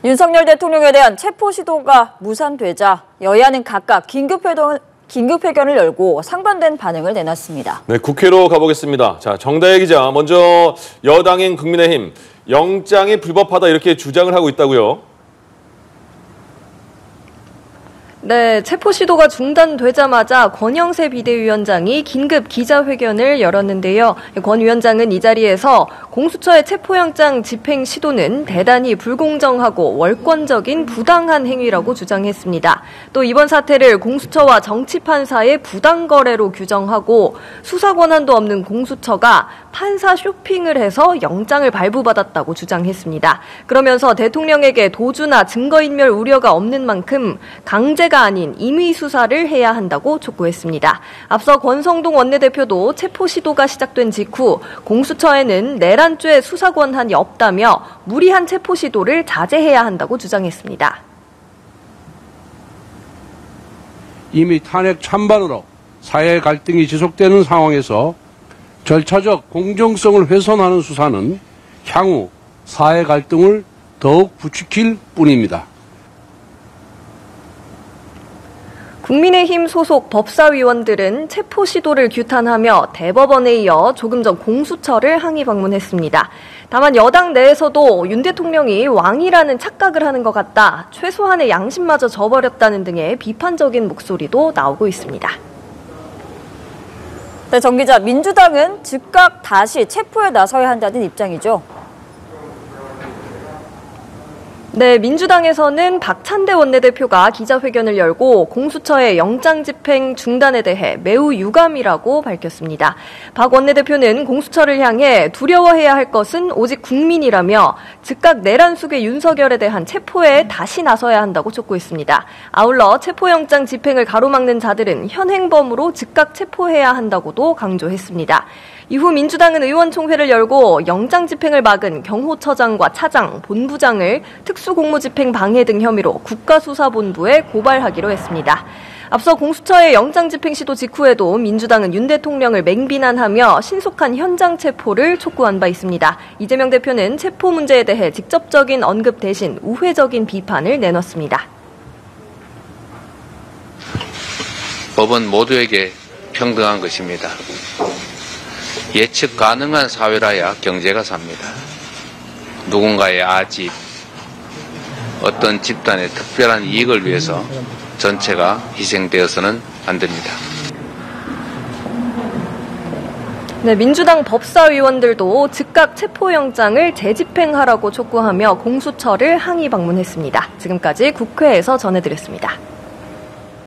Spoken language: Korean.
윤석열 대통령에 대한 체포 시도가 무산되자 여야는 각각 긴급회견을 열고 상반된 반응을 내놨습니다. 네, 국회로 가보겠습니다. 자, 정다혜 기자, 먼저 여당인 국민의힘 영장이 불법하다 이렇게 주장을 하고 있다고요? 네, 체포 시도가 중단되자마자 권영세 비대위원장이 긴급 기자회견을 열었는데요. 권 위원장은 이 자리에서 공수처의 체포영장 집행 시도는 대단히 불공정하고 월권적인 부당한 행위라고 주장했습니다. 또 이번 사태를 공수처와 정치판사의 부당거래로 규정하고 수사 권한도 없는 공수처가 판사 쇼핑을 해서 영장을 발부받았다고 주장했습니다. 그러면서 대통령에게 도주나 증거인멸 우려가 없는 만큼 강제가 아닌 임의 수사를 해야 한다고 촉구했습니다. 앞서 권성동 원내대표도 체포 시도가 시작된 직후 공수처에는 내란죄 수사 권한이 없다며 무리한 체포 시도를 자제해야 한다고 주장했습니다. 이미 탄핵 찬반으로 사회 갈등이 지속되는 상황에서 절차적 공정성을 훼손하는 수사는 향후 사회 갈등을 더욱 부추길 뿐입니다. 국민의힘 소속 법사위원들은 체포 시도를 규탄하며 대법원에 이어 조금 전 공수처를 항의 방문했습니다. 다만 여당 내에서도 윤 대통령이 왕이라는 착각을 하는 것 같다, 최소한의 양심마저 저버렸다는 등의 비판적인 목소리도 나오고 있습니다. 네, 정 기자, 민주당은 즉각 다시 체포에 나서야 한다는 입장이죠. 네, 민주당에서는 박찬대 원내대표가 기자회견을 열고 공수처의 영장 집행 중단에 대해 매우 유감이라고 밝혔습니다. 박 원내대표는 공수처를 향해 두려워해야 할 것은 오직 국민이라며 즉각 내란 속의 윤석열에 대한 체포에 다시 나서야 한다고 촉구했습니다. 아울러 체포영장 집행을 가로막는 자들은 현행범으로 즉각 체포해야 한다고도 강조했습니다. 이후 민주당은 의원총회를 열고 영장 집행을 막은 경호처장과 차장, 본부장을 특수공무집행 방해 등 혐의로 국가수사본부에 고발하기로 했습니다. 앞서 공수처의 영장 집행 시도 직후에도 민주당은 윤 대통령을 맹비난하며 신속한 현장 체포를 촉구한 바 있습니다. 이재명 대표는 체포 문제에 대해 직접적인 언급 대신 우회적인 비판을 내놨습니다. 법은 모두에게 평등한 것입니다. 예측 가능한 사회라야 경제가 삽니다. 누군가의 아집, 어떤 집단의 특별한 이익을 위해서 전체가 희생되어서는 안 됩니다. 네, 민주당 법사위원들도 즉각 체포영장을 재집행하라고 촉구하며 공수처를 항의 방문했습니다. 지금까지 국회에서 전해드렸습니다.